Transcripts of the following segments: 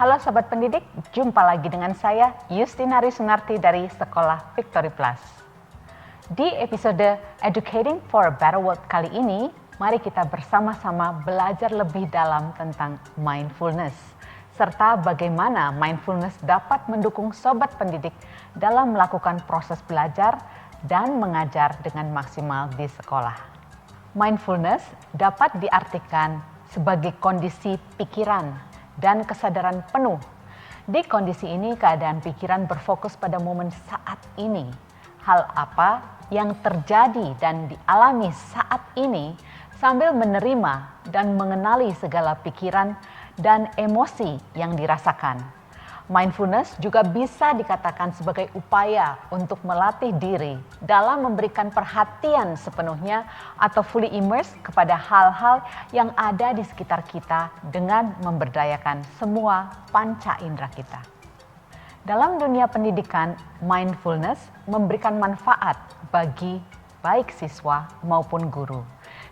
Halo Sobat Pendidik, jumpa lagi dengan saya Yustinari Sunarti dari Sekolah Victory Plus. Di episode Educating for a Better World kali ini, mari kita bersama-sama belajar lebih dalam tentang mindfulness, serta bagaimana mindfulness dapat mendukung Sobat Pendidik dalam melakukan proses belajar dan mengajar dengan maksimal di sekolah. Mindfulness dapat diartikan sebagai kondisi pikiran dan kesadaran penuh. Di kondisi ini, keadaan pikiran berfokus pada momen saat ini. Hal apa yang terjadi dan dialami saat ini sambil menerima dan mengenali segala pikiran dan emosi yang dirasakan. Mindfulness juga bisa dikatakan sebagai upaya untuk melatih diri dalam memberikan perhatian sepenuhnya atau fully immerse kepada hal-hal yang ada di sekitar kita dengan memberdayakan semua panca indera kita. Dalam dunia pendidikan, mindfulness memberikan manfaat bagi baik siswa maupun guru.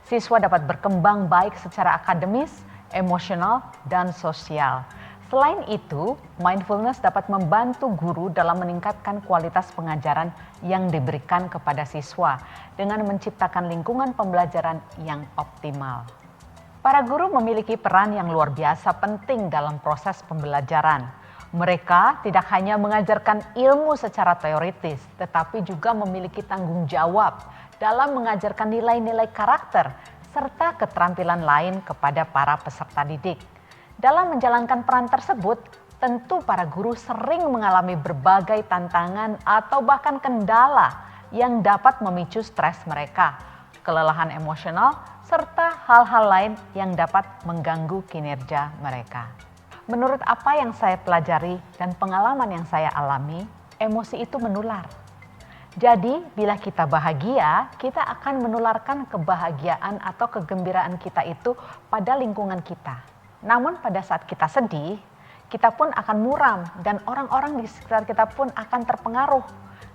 Siswa dapat berkembang baik secara akademis, emosional, dan sosial. Selain itu, mindfulness dapat membantu guru dalam meningkatkan kualitas pengajaran yang diberikan kepada siswa dengan menciptakan lingkungan pembelajaran yang optimal. Para guru memiliki peran yang luar biasa penting dalam proses pembelajaran. Mereka tidak hanya mengajarkan ilmu secara teoritis, tetapi juga memiliki tanggung jawab dalam mengajarkan nilai-nilai karakter serta keterampilan lain kepada para peserta didik. Dalam menjalankan peran tersebut, tentu para guru sering mengalami berbagai tantangan atau bahkan kendala yang dapat memicu stres mereka, kelelahan emosional, serta hal-hal lain yang dapat mengganggu kinerja mereka. Menurut apa yang saya pelajari dan pengalaman yang saya alami, emosi itu menular. Jadi, bila kita bahagia, kita akan menularkan kebahagiaan atau kegembiraan kita itu pada lingkungan kita. Namun pada saat kita sedih, kita pun akan muram dan orang-orang di sekitar kita pun akan terpengaruh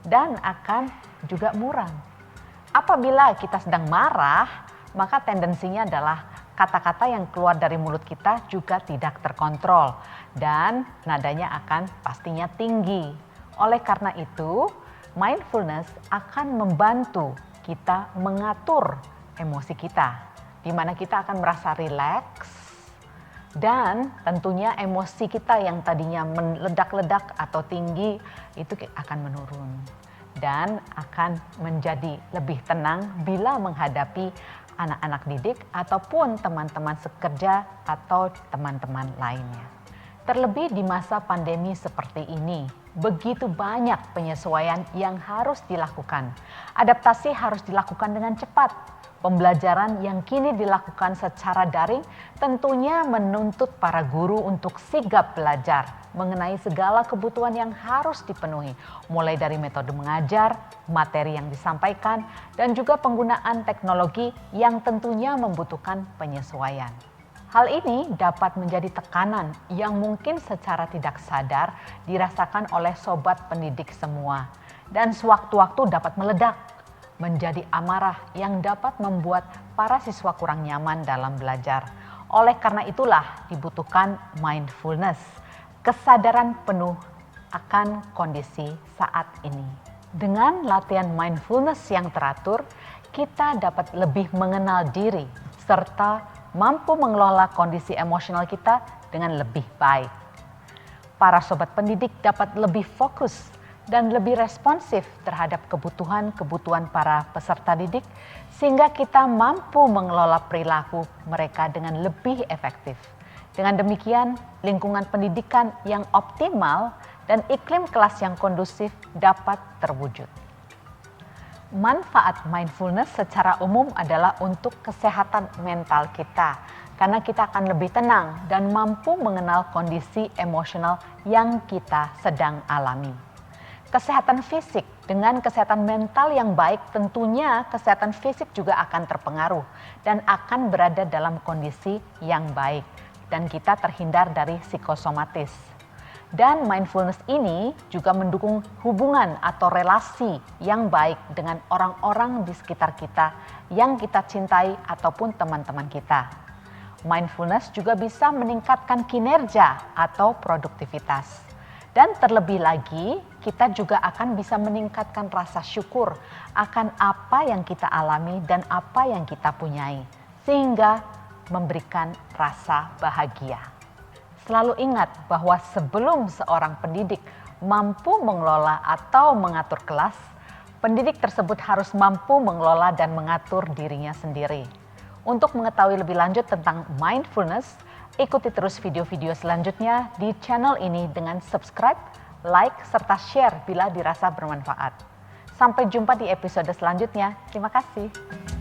dan akan juga muram. Apabila kita sedang marah, maka tendensinya adalah kata-kata yang keluar dari mulut kita juga tidak terkontrol dan nadanya akan pastinya tinggi. Oleh karena itu, mindfulness akan membantu kita mengatur emosi kita, di mana kita akan merasa rileks, dan tentunya emosi kita yang tadinya meledak-ledak atau tinggi itu akan menurun dan akan menjadi lebih tenang bila menghadapi anak-anak didik ataupun teman-teman sekerja atau teman-teman lainnya. Terlebih di masa pandemi seperti ini, begitu banyak penyesuaian yang harus dilakukan. Adaptasi harus dilakukan dengan cepat. Pembelajaran yang kini dilakukan secara daring tentunya menuntut para guru untuk sigap belajar mengenai segala kebutuhan yang harus dipenuhi, mulai dari metode mengajar, materi yang disampaikan, dan juga penggunaan teknologi yang tentunya membutuhkan penyesuaian. Hal ini dapat menjadi tekanan yang mungkin secara tidak sadar dirasakan oleh sobat pendidik semua, dan sewaktu-waktu dapat meledak menjadi amarah yang dapat membuat para siswa kurang nyaman dalam belajar. Oleh karena itulah dibutuhkan mindfulness, kesadaran penuh akan kondisi saat ini. Dengan latihan mindfulness yang teratur, kita dapat lebih mengenal diri serta mampu mengelola kondisi emosional kita dengan lebih baik. Para sobat pendidik dapat lebih fokus dan lebih responsif terhadap kebutuhan-kebutuhan para peserta didik sehingga kita mampu mengelola perilaku mereka dengan lebih efektif. Dengan demikian, lingkungan pendidikan yang optimal dan iklim kelas yang kondusif dapat terwujud. Manfaat mindfulness secara umum adalah untuk kesehatan mental kita, karena kita akan lebih tenang dan mampu mengenal kondisi emosional yang kita sedang alami. Kesehatan fisik dengan kesehatan mental yang baik, tentunya kesehatan fisik juga akan terpengaruh dan akan berada dalam kondisi yang baik dan kita terhindar dari psikosomatis. Dan mindfulness ini juga mendukung hubungan atau relasi yang baik dengan orang-orang di sekitar kita yang kita cintai ataupun teman-teman kita. Mindfulness juga bisa meningkatkan kinerja atau produktivitas. Dan terlebih lagi, kita juga akan bisa meningkatkan rasa syukur akan apa yang kita alami dan apa yang kita punyai, sehingga memberikan rasa bahagia. Selalu ingat bahwa sebelum seorang pendidik mampu mengelola atau mengatur kelas, pendidik tersebut harus mampu mengelola dan mengatur dirinya sendiri. Untuk mengetahui lebih lanjut tentang mindfulness, ikuti terus video-video selanjutnya di channel ini dengan subscribe, like, serta share bila dirasa bermanfaat. Sampai jumpa di episode selanjutnya. Terima kasih.